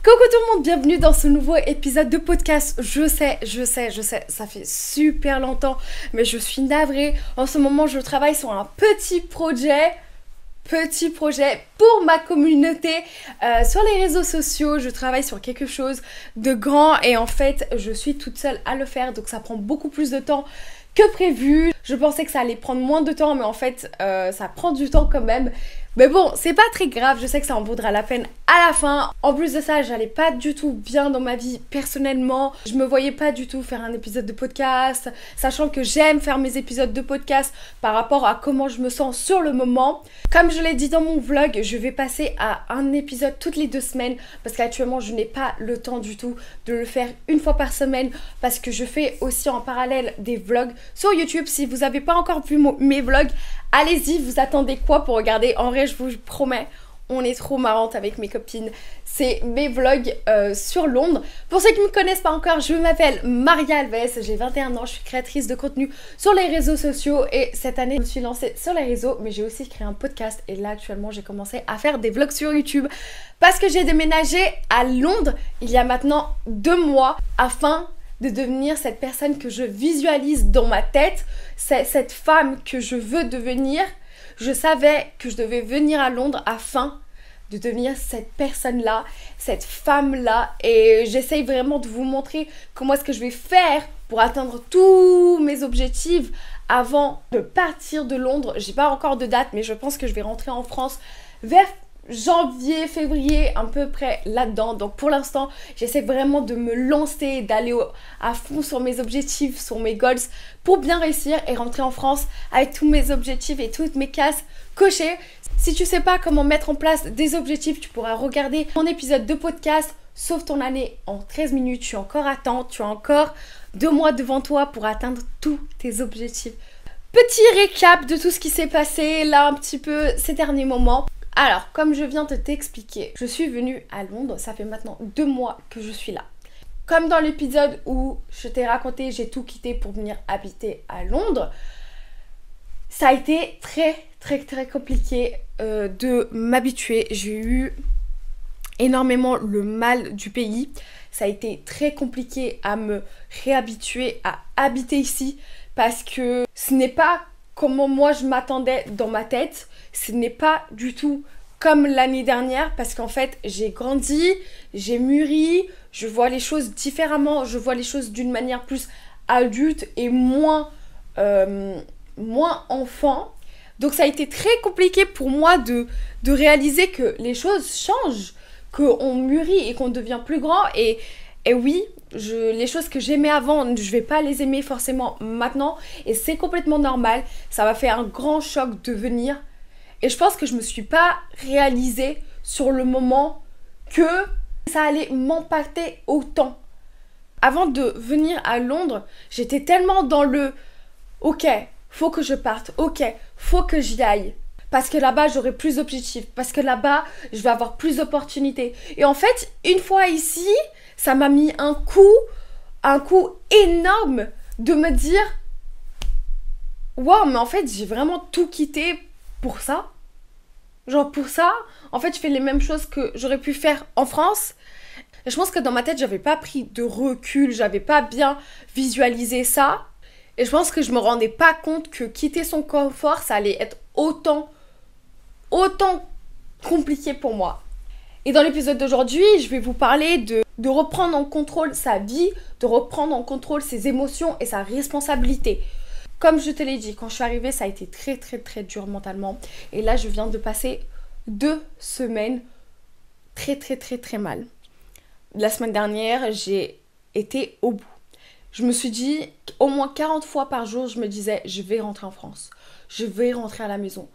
Coucou tout le monde, bienvenue dans ce nouveau épisode de podcast. Je sais, ça fait super longtemps, mais je suis navrée. En ce moment, je travaille sur un petit projet pour ma communauté sur les réseaux sociaux. Je travaille sur quelque chose de grand et en fait, je suis toute seule à le faire, donc ça prend beaucoup plus de temps que prévu. Je pensais que ça allait prendre moins de temps, mais en fait, ça prend du temps quand même. Mais bon, c'est pas très grave, je sais que ça en vaudra la peine à la fin. En plus de ça, j'allais pas du tout bien dans ma vie personnellement. Je me voyais pas du tout faire un épisode de podcast, sachant que j'aime faire mes épisodes de podcast par rapport à comment je me sens sur le moment. Comme je l'ai dit dans mon vlog, je vais passer à un épisode toutes les 2 semaines parce qu'actuellement, je n'ai pas le temps du tout de le faire une fois par semaine parce que je fais aussi en parallèle des vlogs sur YouTube. Si vous n'avez pas encore vu mes vlogs, allez-y, vous attendez quoi pour regarder? En vrai, je vous promets, on est trop marrante avec mes copines. C'est mes vlogs sur Londres. Pour ceux qui ne me connaissent pas encore, je m'appelle Maria Alves, j'ai 21 ans, je suis créatrice de contenu sur les réseaux sociaux et cette année, je me suis lancée sur les réseaux, mais j'ai aussi créé un podcast et là, actuellement, j'ai commencé à faire des vlogs sur YouTube parce que j'ai déménagé à Londres il y a maintenant 2 mois afin de devenir cette personne que je visualise dans ma tête, cette femme que je veux devenir. Je savais que je devais venir à Londres afin de devenir cette personne-là, cette femme-là. Et j'essaye vraiment de vous montrer comment est-ce que je vais faire pour atteindre tous mes objectifs avant de partir de Londres. J'ai pas encore de date, mais je pense que je vais rentrer en France vers janvier, février, à peu près là-dedans. Donc pour l'instant, j'essaie vraiment de me lancer, d'aller à fond sur mes objectifs, sur mes goals pour bien réussir et rentrer en France avec tous mes objectifs et toutes mes cases cochées. Si tu sais pas comment mettre en place des objectifs, tu pourras regarder mon épisode de podcast Sauve ton année en 13 minutes. Tu es encore à temps, tu as encore 2 mois devant toi pour atteindre tous tes objectifs. Petit récap de tout ce qui s'est passé là un petit peu ces derniers moments. Alors, comme je viens de t'expliquer, je suis venue à Londres, ça fait maintenant 2 mois que je suis là. Comme dans l'épisode où je t'ai raconté, j'ai tout quitté pour venir habiter à Londres, ça a été très compliqué de m'habituer. J'ai eu énormément le mal du pays. Ça a été très compliqué à me réhabituer à habiter ici parce que ce n'est pas comment moi je m'attendais dans ma tête. Ce n'est pas du tout comme l'année dernière parce qu'en fait j'ai grandi, j'ai mûri, je vois les choses différemment, je vois les choses d'une manière plus adulte et moins enfant. Donc ça a été très compliqué pour moi de réaliser que les choses changent, qu'on mûrit et qu'on devient plus grand et oui, les choses que j'aimais avant, je vais pas les aimer forcément maintenant et c'est complètement normal. Ça m'a fait un grand choc de venir. Et je pense que je me suis pas réalisée sur le moment que ça allait m'impacter autant. Avant de venir à Londres, j'étais tellement dans le « Ok, faut que je parte. Ok, faut que j'y aille. Parce que là-bas, j'aurai plus d'objectifs. Parce que là-bas, je vais avoir plus d'opportunités. » Et en fait, une fois ici, ça m'a mis un coup énorme de me dire « Wow, mais en fait, j'ai vraiment tout quitté pour ça. » Genre pour ça, en fait, je fais les mêmes choses que j'aurais pu faire en France. Et je pense que dans ma tête, j'avais pas pris de recul, j'avais pas bien visualisé ça. Et je pense que je me rendais pas compte que quitter son confort, ça allait être autant compliqué pour moi. Et dans l'épisode d'aujourd'hui, je vais vous parler de reprendre en contrôle sa vie, de reprendre en contrôle ses émotions et sa responsabilité. Comme je te l'ai dit, quand je suis arrivée, ça a été très dur mentalement. Et là, je viens de passer 2 semaines très mal. La semaine dernière, j'ai été au bout. Je me suis dit, au moins 40 fois par jour, je me disais, je vais rentrer en France. Je vais rentrer à la maison.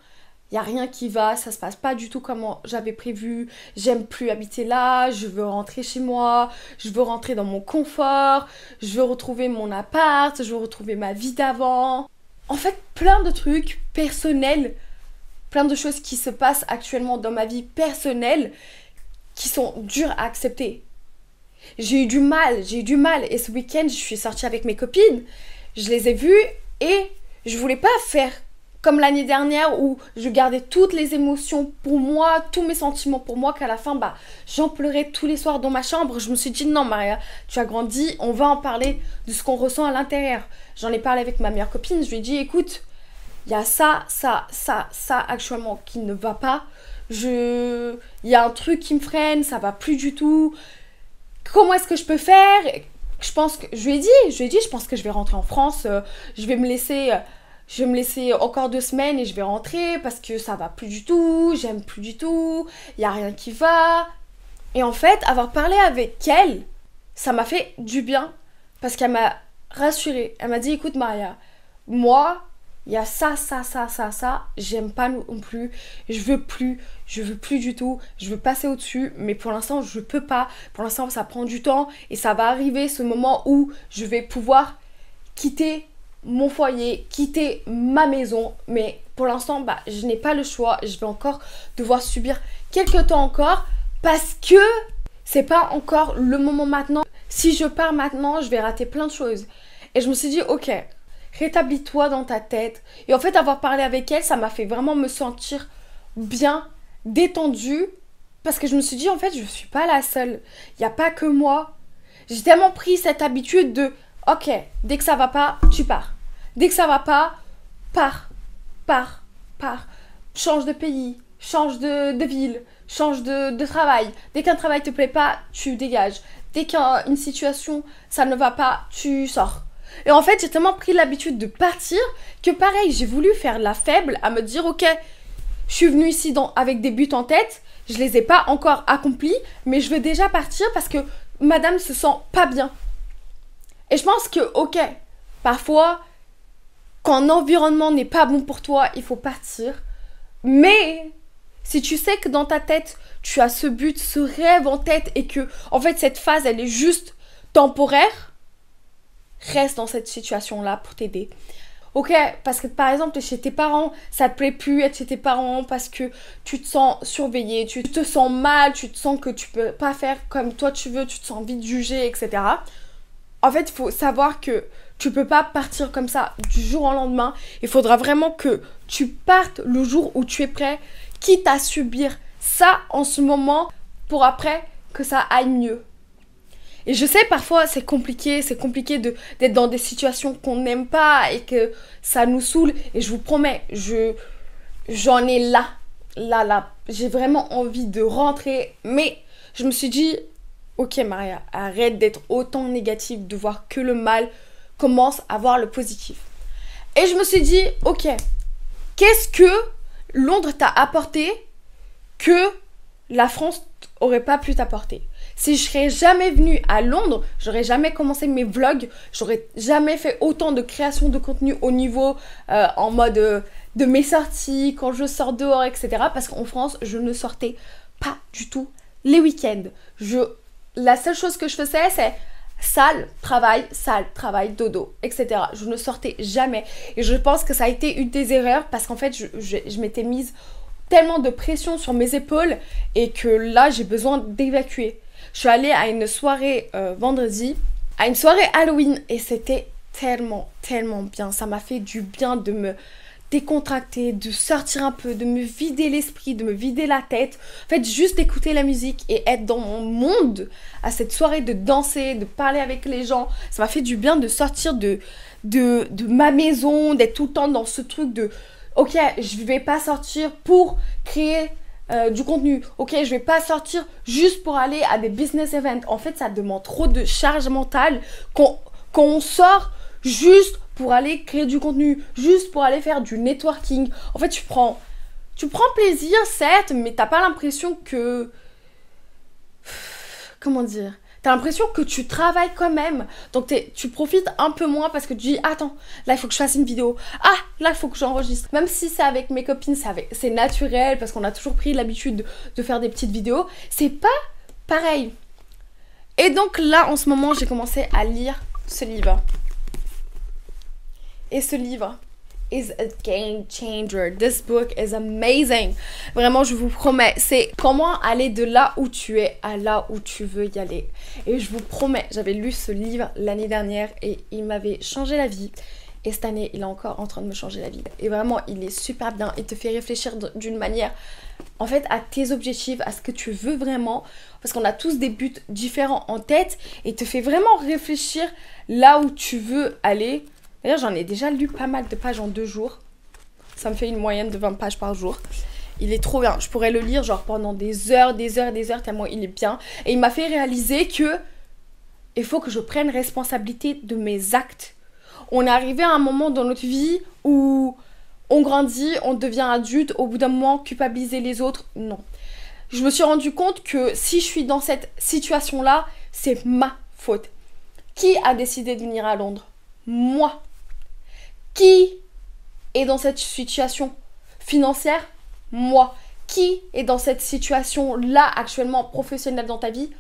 Il n'y a rien qui va, ça se passe pas du tout comme j'avais prévu. J'aime plus habiter là, je veux rentrer chez moi, je veux rentrer dans mon confort, je veux retrouver mon appart, je veux retrouver ma vie d'avant. En fait, plein de trucs personnels, plein de choses qui se passent actuellement dans ma vie personnelle qui sont dures à accepter. J'ai eu du mal. Et ce week-end, je suis sortie avec mes copines, je les ai vues et je voulais pas faire comme l'année dernière où je gardais toutes les émotions pour moi, tous mes sentiments pour moi, qu'à la fin, bah, j'en pleurais tous les soirs dans ma chambre. Je me suis dit, non Maria, tu as grandi, on va en parler de ce qu'on ressent à l'intérieur. J'en ai parlé avec ma meilleure copine, je lui ai dit, écoute, il y a ça actuellement qui ne va pas. Il y a un truc qui me freine, ça va plus du tout. Comment est-ce que je peux faire? Je pense que, je lui ai dit, je pense que je vais rentrer en France, je vais me laisser encore 2 semaines et je vais rentrer parce que ça va plus du tout, j'aime plus du tout, il y a rien qui va. Et en fait, avoir parlé avec elle, ça m'a fait du bien parce qu'elle m'a rassurée. Elle m'a dit, écoute Maria, moi, il y a ça, j'aime pas non plus, je veux plus du tout, je veux passer au-dessus, mais pour l'instant je peux pas, pour l'instant ça prend du temps et ça va arriver ce moment où je vais pouvoir quitter mon foyer, quitter ma maison, mais pour l'instant bah, je n'ai pas le choix, je vais encore devoir subir quelques temps encore parce que c'est pas encore le moment maintenant. Si je pars maintenant, je vais rater plein de choses. Et je me suis dit ok, rétablis-toi dans ta tête. Et en fait, avoir parlé avec elle, ça m'a fait vraiment me sentir bien, détendue. Parce que je me suis dit, en fait, je ne suis pas la seule. Il n'y a pas que moi. J'ai tellement pris cette habitude de, ok, dès que ça va pas, tu pars. Dès que ça va pas, pars. Change de pays, change de ville, change de travail. Dès qu'un travail te plaît pas, tu dégages. Dès qu'une situation, ça ne va pas, tu sors. Et en fait, j'ai tellement pris l'habitude de partir que pareil, j'ai voulu faire la faible à me dire ok, je suis venue ici avec des buts en tête, je les ai pas encore accomplis, mais je veux déjà partir parce que madame se sent pas bien. Et je pense que ok, parfois, quand l'environnement n'est pas bon pour toi, il faut partir. Mais si tu sais que dans ta tête, tu as ce but, ce rêve en tête et que en fait cette phase, elle est juste temporaire, reste dans cette situation-là pour t'aider. Ok, parce que par exemple, chez tes parents, ça te plaît plus être chez tes parents parce que tu te sens surveillé, tu te sens mal, tu te sens que tu peux pas faire comme toi tu veux, tu te sens vite jugé, etc. En fait, il faut savoir que tu peux pas partir comme ça du jour au lendemain. Il faudra vraiment que tu partes le jour où tu es prêt, quitte à subir ça en ce moment pour après que ça aille mieux. Et je sais, parfois, c'est compliqué d'être dans des situations qu'on n'aime pas et que ça nous saoule. Et je vous promets, j'en ai là. J'ai vraiment envie de rentrer. Mais je me suis dit, ok Maria, arrête d'être autant négative, de voir que le mal, commence à voir le positif. Et je me suis dit, ok, qu'est-ce que Londres t'a apporté que la France aurait pas pu t'apporter? Si je serais jamais venue à Londres, j'aurais jamais commencé mes vlogs, j'aurais jamais fait autant de création de contenu au niveau en mode de mes sorties, quand je sors dehors, etc. Parce qu'en France, je ne sortais pas du tout les week-ends. La seule chose que je faisais, c'est salle, travail, dodo, etc. Je ne sortais jamais. Et je pense que ça a été une des erreurs parce qu'en fait, je m'étais mise tellement de pression sur mes épaules et que là, j'ai besoin d'évacuer. Je suis allée à une soirée vendredi, à une soirée Halloween et c'était tellement bien. Ça m'a fait du bien de me décontracter, de sortir un peu, de me vider l'esprit, de me vider la tête. En fait, juste écouter la musique et être dans mon monde à cette soirée, de danser, de parler avec les gens. Ça m'a fait du bien de sortir de ma maison, d'être tout le temps dans ce truc de ok, je vais pas sortir pour créer du contenu. Ok, je vais pas sortir juste pour aller à des business events. En fait, ça demande trop de charge mentale qu'on sort juste pour aller créer du contenu, juste pour aller faire du networking. En fait, tu prends plaisir, certes, mais t'as pas l'impression que... Comment dire? T'as l'impression que tu travailles quand même. Donc tu profites un peu moins parce que tu dis attends, là il faut que je fasse une vidéo. Ah, là il faut que j'enregistre. Même si c'est avec mes copines, c'est naturel parce qu'on a toujours pris l'habitude de faire des petites vidéos. C'est pas pareil. Et donc là en ce moment j'ai commencé à lire ce livre. Et ce livre is a game changer. This book is amazing. Vraiment, je vous promets, c'est comment aller de là où tu es à là où tu veux y aller. Et je vous promets, j'avais lu ce livre l'année dernière et il m'avait changé la vie. Et cette année, il est encore en train de me changer la vie. Et vraiment, il est super bien. Il te fait réfléchir d'une manière, en fait, à tes objectifs, à ce que tu veux vraiment. Parce qu'on a tous des buts différents en tête. Et il te fait vraiment réfléchir là où tu veux aller. D'ailleurs, j'en ai déjà lu pas mal de pages en 2 jours. Ça me fait une moyenne de 20 pages par jour. Il est trop bien. Je pourrais le lire genre pendant des heures, tellement il est bien. Et il m'a fait réaliser que il faut que je prenne responsabilité de mes actes. On est arrivé à un moment dans notre vie où on grandit, on devient adulte, au bout d'un moment, culpabiliser les autres, non. Je me suis rendu compte que si je suis dans cette situation-là, c'est ma faute. Qui a décidé de venir à Londres? Moi. Qui est dans cette situation financière? Moi. Qui est dans cette situation-là actuellement professionnelle dans ta vie?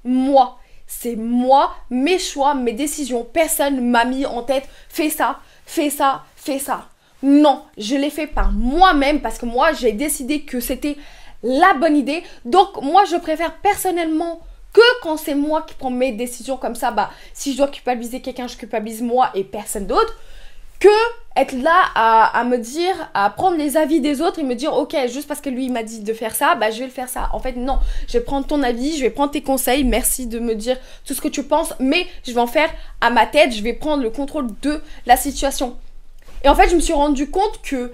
Moi. C'est moi, mes choix, mes décisions. Personne m'a mis en tête, fais ça, fais ça, fais ça. Non, je l'ai fait par moi-même parce que moi, j'ai décidé que c'était la bonne idée. Donc, moi, je préfère personnellement que quand c'est moi qui prends mes décisions comme ça, bah, si je dois culpabiliser quelqu'un, je culpabilise moi et personne d'autre. Que être là à me dire, à prendre les avis des autres et me dire ok, juste parce que lui il m'a dit de faire ça, bah je vais le faire ça. En fait non, je vais prendre ton avis, je vais prendre tes conseils, merci de me dire tout ce que tu penses, mais je vais en faire à ma tête, je vais prendre le contrôle de la situation. Et en fait je me suis rendu compte que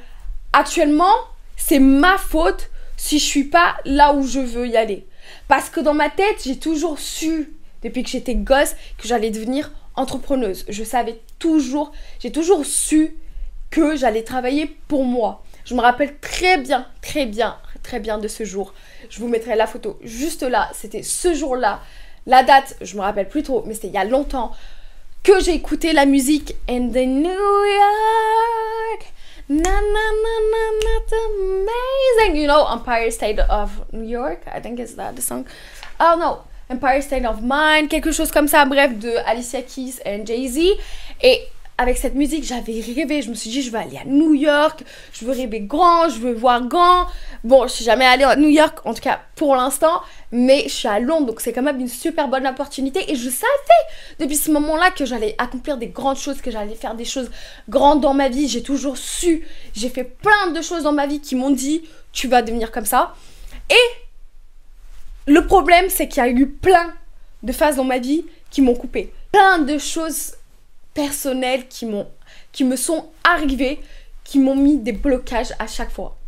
actuellement c'est ma faute si je suis pas là où je veux y aller. Parce que dans ma tête j'ai toujours su, depuis que j'étais gosse, que j'allais devenir entrepreneuse. Je savais toujours, j'ai toujours su que j'allais travailler pour moi. Je me rappelle très bien de ce jour. Je vous mettrai la photo juste là. C'était ce jour-là. La date, je me rappelle plus trop, mais c'était il y a longtemps que j'ai écouté la musique And the New York. Na na na na na, amazing. You know, Empire State of New York. I think it's that the song. Oh no. Empire State of Mind, quelque chose comme ça, bref, de Alicia Keys et Jay-Z. Et avec cette musique, j'avais rêvé, je me suis dit, je veux aller à New York, je veux rêver grand, je veux voir grand. Bon, je suis jamais allée à New York, en tout cas pour l'instant, mais je suis à Londres, donc c'est quand même une super bonne opportunité. Et je savais depuis ce moment-là que j'allais accomplir des grandes choses, que j'allais faire des choses grandes dans ma vie. J'ai toujours su, j'ai fait plein de choses dans ma vie qui m'ont dit, tu vas devenir comme ça. Et le problème, c'est qu'il y a eu plein de phases dans ma vie qui m'ont coupé. Plein de choses personnelles qui me sont arrivées, qui m'ont mis des blocages à chaque fois.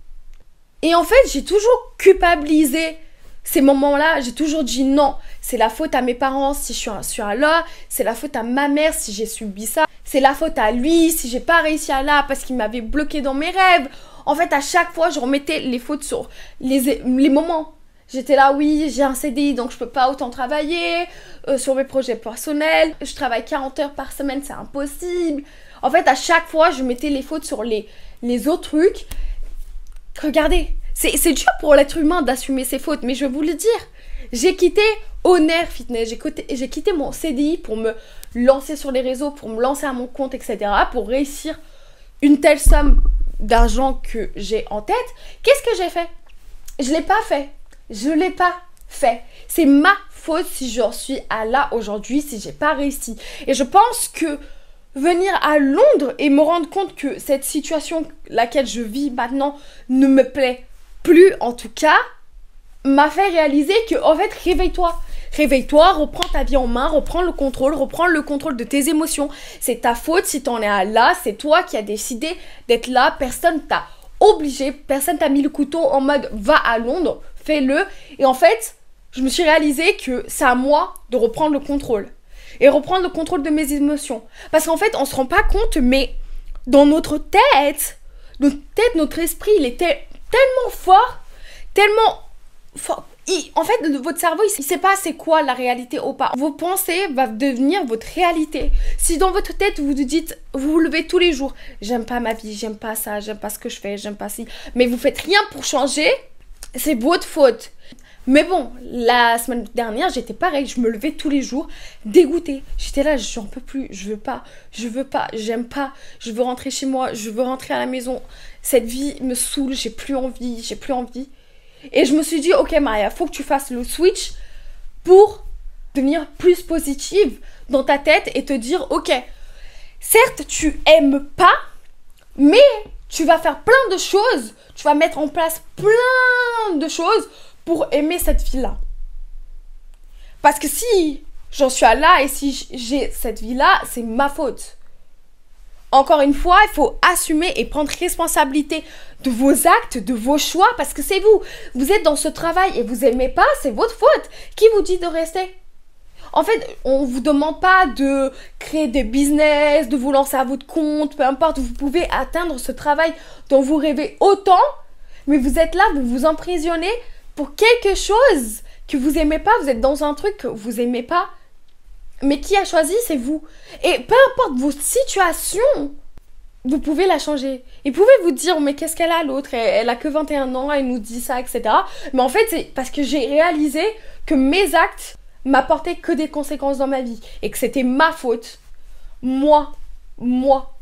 Et en fait, j'ai toujours culpabilisé ces moments-là. J'ai toujours dit non, c'est la faute à mes parents si je suis là, c'est la faute à ma mère si j'ai subi ça, c'est la faute à lui si j'ai pas réussi à là parce qu'il m'avait bloqué dans mes rêves. En fait, à chaque fois, je remettais les fautes sur les moments. J'étais là, oui, j'ai un CDI, donc je peux pas autant travailler sur mes projets personnels. Je travaille 40 heures par semaine, c'est impossible. En fait, à chaque fois, je mettais les fautes sur les autres trucs. Regardez, c'est dur pour l'être humain d'assumer ses fautes, mais je vais vous le dire. J'ai quitté Honor Fitness, j'ai quitté mon CDI pour me lancer sur les réseaux, pour me lancer à mon compte, etc. Pour réussir une telle somme d'argent que j'ai en tête. Qu'est-ce que j'ai fait? Je l'ai pas fait. Je l'ai pas fait. C'est ma faute si j'en suis à là aujourd'hui, si j'ai pas réussi. Et je pense que venir à Londres et me rendre compte que cette situation laquelle je vis maintenant ne me plaît plus, en tout cas, m'a fait réaliser que, en fait, réveille-toi. Réveille-toi, reprends ta vie en main, reprends le contrôle de tes émotions. C'est ta faute si t'en es à là, c'est toi qui as décidé d'être là, personne t'a obligé, personne t'a mis le couteau en mode va à Londres, fais-le. Et en fait, je me suis réalisé que c'est à moi de reprendre le contrôle. Et reprendre le contrôle de mes émotions. Parce qu'en fait, on se rend pas compte, mais dans notre tête, notre esprit, il est tellement fort, tellement fort. En fait, votre cerveau, il sait pas c'est quoi la réalité ou pas. Vos pensées vont devenir votre réalité. Si dans votre tête, vous vous dites, vous vous levez tous les jours, j'aime pas ma vie, j'aime pas ça, j'aime pas ce que je fais, j'aime pas ci, mais vous faites rien pour changer, c'est votre faute. Mais bon, la semaine dernière, j'étais pareil, je me levais tous les jours, dégoûtée. J'étais là, j'en peux plus, je veux pas, j'aime pas, je veux rentrer chez moi, je veux rentrer à la maison. Cette vie me saoule, j'ai plus envie. Et je me suis dit, ok Maria, faut que tu fasses le switch pour devenir plus positive dans ta tête et te dire, ok, Certes, tu aimes pas, mais tu vas faire plein de choses. Tu vas mettre en place plein de choses pour aimer cette vie-là. Parce que si j'en suis là et si j'ai cette vie-là, c'est ma faute. Encore une fois, il faut assumer et prendre responsabilité de vos actes, de vos choix, parce que c'est vous. Vous êtes dans ce travail et vous aimez pas, c'est votre faute. Qui vous dit de rester ? En fait, on ne vous demande pas de créer des business, de vous lancer à votre compte, peu importe. Vous pouvez atteindre ce travail dont vous rêvez autant, mais vous êtes là, vous vous emprisonnez pour quelque chose que vous aimez pas. Vous êtes dans un truc que vous aimez pas. Mais qui a choisi, c'est vous. Et peu importe vos situations, vous pouvez la changer. Et vous pouvez vous dire, mais qu'est-ce qu'elle a l'autre ? Elle a que 21 ans, elle nous dit ça, etc. Mais en fait, c'est parce que j'ai réalisé que mes actes m'apportaient que des conséquences dans ma vie. Et que c'était ma faute. Moi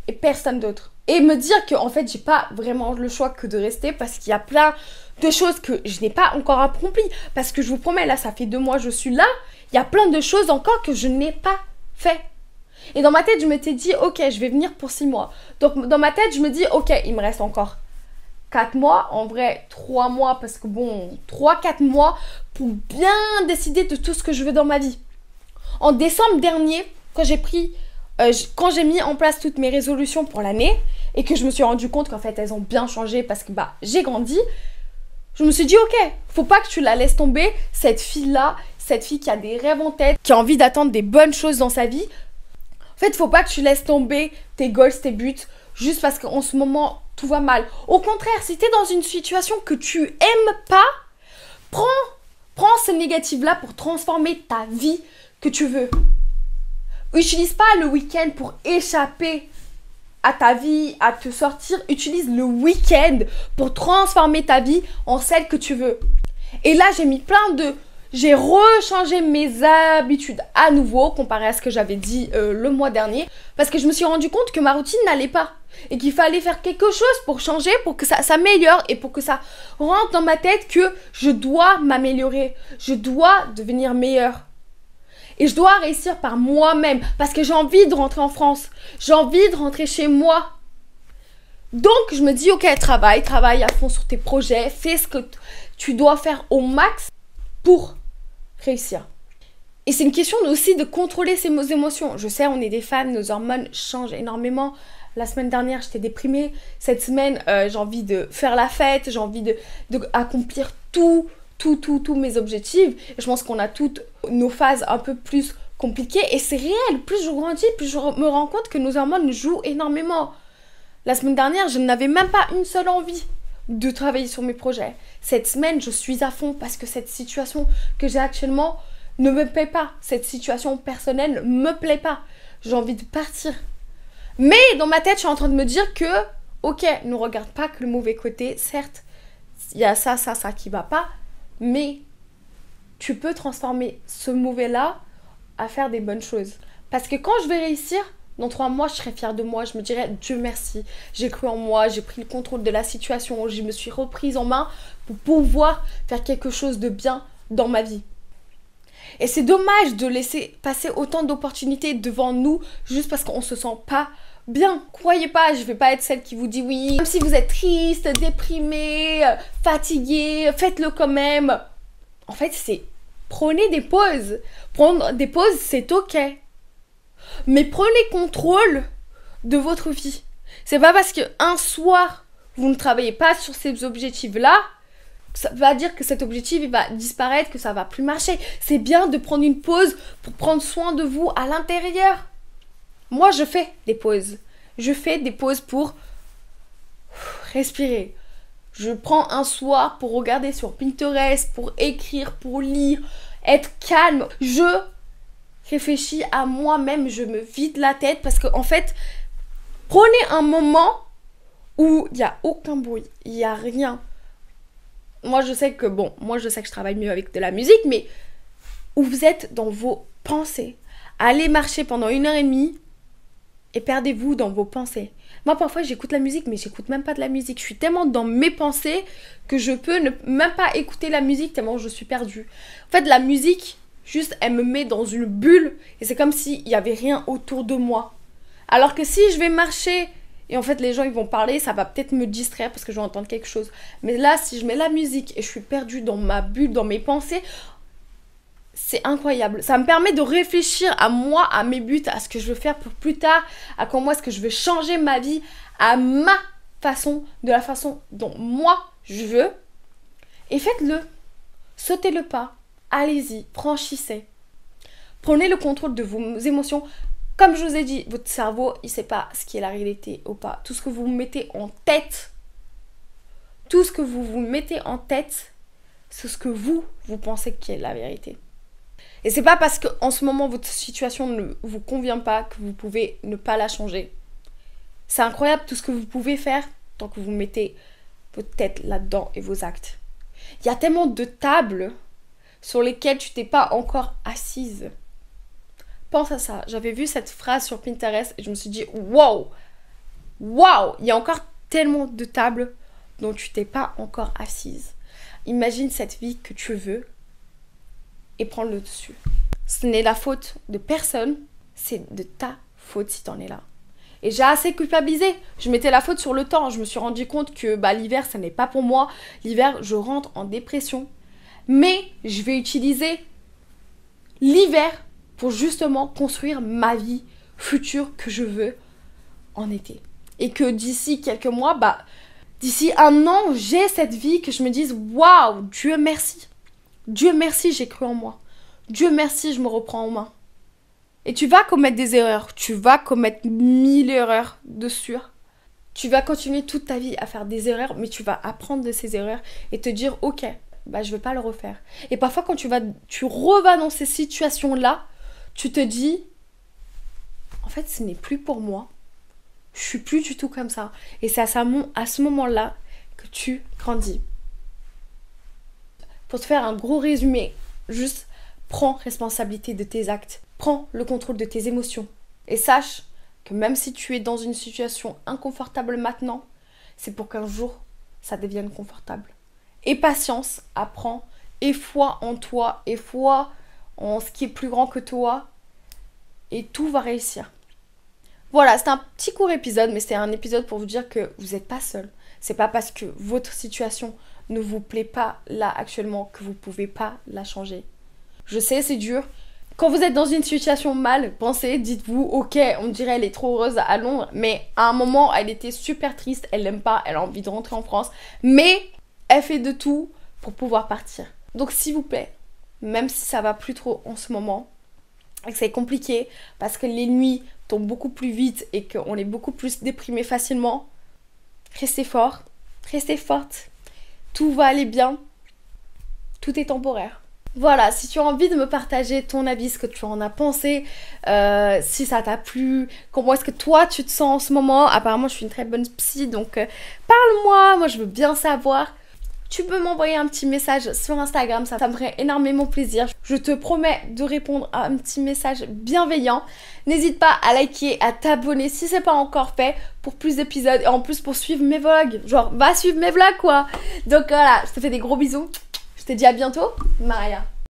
et personne d'autre. Et me dire que en fait, j'ai pas vraiment le choix que de rester parce qu'il y a plein de choses que je n'ai pas encore accomplies. Parce que je vous promets, là, ça fait 2 mois que je suis là. Il y a plein de choses encore que je n'ai pas fait. Et dans ma tête, je m'étais dit, ok, je vais venir pour 6 mois. Donc, dans ma tête, je me dis, ok, il me reste encore 4 mois. En vrai, 3 mois, parce que bon, 3-4 mois pour bien décider de tout ce que je veux dans ma vie. En décembre dernier, quand j'ai mis en place toutes mes résolutions pour l'année et que je me suis rendu compte qu'en fait, elles ont bien changé parce que j'ai grandi, je me suis dit, ok, faut pas que tu la laisses tomber, cette fille-là, cette fille qui a des rêves en tête, qui a envie d'attendre des bonnes choses dans sa vie. En fait, faut pas que tu laisses tomber tes goals, tes buts, juste parce qu'en ce moment, tout va mal. Au contraire, si tu es dans une situation que tu aimes pas, prends ce négatif-là pour transformer ta vie que tu veux. Utilise pas le week-end pour échapper à ta vie, à te sortir. Utilise le week-end pour transformer ta vie en celle que tu veux. Et là, j'ai rechangé mes habitudes à nouveau comparé à ce que j'avais dit le mois dernier parce que je me suis rendu compte que ma routine n'allait pas et qu'il fallait faire quelque chose pour changer, pour que ça s'améliore et pour que ça rentre dans ma tête que je dois m'améliorer, je dois devenir meilleure. Et je dois réussir par moi-même parce que j'ai envie de rentrer en France, j'ai envie de rentrer chez moi. Donc je me dis ok, travaille à fond sur tes projets, fais ce que tu dois faire au max pour réussir. Et c'est une question aussi de contrôler ses émotions. Je sais, on est des femmes, nos hormones changent énormément. La semaine dernière, j'étais déprimée. Cette semaine, j'ai envie de faire la fête, j'ai envie de accomplir tous mes objectifs. Et je pense qu'on a toutes nos phases un peu plus compliquées. Et c'est réel, plus je grandis, plus je me rends compte que nos hormones jouent énormément. La semaine dernière, je n'avais même pas une seule envie de travailler sur mes projets. Cette semaine, je suis à fond parce que cette situation que j'ai actuellement ne me plaît pas. Cette situation personnelle ne me plaît pas. J'ai envie de partir. Mais dans ma tête, je suis en train de me dire que, ok, ne regarde pas que le mauvais côté. Certes, il y a ça qui va pas. Mais tu peux transformer ce mauvais-là à faire des bonnes choses. Parce que quand je vais réussir, dans 3 mois, je serai fière de moi. Je me dirai, Dieu merci, j'ai cru en moi, j'ai pris le contrôle de la situation, je me suis reprise en main pour pouvoir faire quelque chose de bien dans ma vie. Et c'est dommage de laisser passer autant d'opportunités devant nous juste parce qu'on se sent pas bien. Croyez pas, je vais pas être celle qui vous dit oui. Même si vous êtes triste, déprimé, fatigué, faites-le quand même. En fait, c'est prenez des pauses. Prendre des pauses, c'est ok. Mais prenez contrôle de votre vie. C'est pas parce qu'un soir, vous ne travaillez pas sur ces objectifs-là, ça va dire que cet objectif il va disparaître, que ça va plus marcher. C'est bien de prendre une pause pour prendre soin de vous à l'intérieur. Moi, je fais des pauses. Je fais des pauses pour respirer. Je prends un soir pour regarder sur Pinterest, pour écrire, pour lire, être calme. Je réfléchis à moi-même, je me vide la tête parce que en fait, prenez un moment où il n'y a aucun bruit, il n'y a rien. Moi je sais que je travaille mieux avec de la musique, mais où vous êtes dans vos pensées. Allez marcher pendant 1h30 et perdez-vous dans vos pensées. Moi parfois j'écoute la musique, mais j'écoute même pas de la musique. Je suis tellement dans mes pensées que je peux même pas écouter la musique tellement je suis perdue. En fait la musique, juste elle me met dans une bulle et c'est comme s'il n'y avait rien autour de moi. Alors que si je vais marcher et en fait les gens ils vont parler, ça va peut-être me distraire parce que je vais entendre quelque chose. Mais là, si je mets la musique et je suis perdue dans ma bulle, dans mes pensées, c'est incroyable. Ça me permet de réfléchir à moi, à mes buts, à ce que je veux faire pour plus tard, à comment est-ce que je veux changer ma vie, à ma façon, de la façon dont moi je veux. Et faites-le. Sautez le pas. Allez-y, franchissez. Prenez le contrôle de vos émotions. Comme je vous ai dit, votre cerveau, il ne sait pas ce qui est la réalité ou pas. Tout ce que vous mettez en tête, tout ce que vous mettez en tête, c'est ce que vous pensez qui est la vérité. Et c'est pas parce qu'en ce moment, votre situation ne vous convient pas que vous pouvez ne pas la changer. C'est incroyable tout ce que vous pouvez faire tant que vous mettez votre tête là-dedans et vos actes. Il y a tellement de tables sur lesquelles tu t'es pas encore assise. Pense à ça. J'avais vu cette phrase sur Pinterest et je me suis dit wow, il y a encore tellement de tables dont tu t'es pas encore assise. Imagine cette vie que tu veux et prends le dessus. Ce n'est la faute de personne, c'est de ta faute si t'en es là. Et j'ai assez culpabilisé. Je mettais la faute sur le temps. Je me suis rendu compte que l'hiver, ça n'est pas pour moi. L'hiver, je rentre en dépression. Mais je vais utiliser l'hiver pour justement construire ma vie future que je veux en été. Et que d'ici quelques mois, d'ici un an, j'ai cette vie que je me dise waouh, Dieu merci. Dieu merci, j'ai cru en moi. Dieu merci, je me reprends en main. Et tu vas commettre des erreurs. Tu vas commettre 1000 erreurs de sûr. Tu vas continuer toute ta vie à faire des erreurs, mais tu vas apprendre de ces erreurs et te dire ok, je vais pas le refaire. Et parfois quand tu revas dans ces situations-là, tu te dis en fait ce n'est plus pour moi. Je suis plus du tout comme ça. Et c'est à ce moment-là que tu grandis. Pour te faire un gros résumé, juste prends responsabilité de tes actes. Prends le contrôle de tes émotions. Et sache que même si tu es dans une situation inconfortable maintenant, c'est pour qu'un jour, ça devienne confortable. Et patience, apprends, et foi en toi, et foi en ce qui est plus grand que toi, et tout va réussir. Voilà, c'est un petit court épisode, mais c'est un épisode pour vous dire que vous n'êtes pas seul. C'est pas parce que votre situation ne vous plaît pas là actuellement que vous ne pouvez pas la changer. Je sais, c'est dur. Quand vous êtes dans une situation mal, pensez, dites-vous, ok, on dirait elle est trop heureuse à Londres, mais à un moment, elle était super triste, elle l'aime pas, elle a envie de rentrer en France, mais elle fait de tout pour pouvoir partir. Donc s'il vous plaît, même si ça va plus trop en ce moment, et que c'est compliqué, parce que les nuits tombent beaucoup plus vite et qu'on est beaucoup plus déprimé facilement, restez fort, restez forte, tout va aller bien, tout est temporaire. Voilà, si tu as envie de me partager ton avis, ce que tu en as pensé, si ça t'a plu, comment est-ce que toi tu te sens en ce moment. Apparemment je suis une très bonne psy, donc parle-moi, moi je veux bien savoir. Tu peux m'envoyer un petit message sur Instagram, ça me ferait énormément plaisir. Je te promets de répondre à un petit message bienveillant. N'hésite pas à liker, à t'abonner si c'est pas encore fait pour plus d'épisodes et en plus pour suivre mes vlogs. Genre va suivre mes vlogs quoi. Donc voilà, je te fais des gros bisous. Je te dis à bientôt, Maria.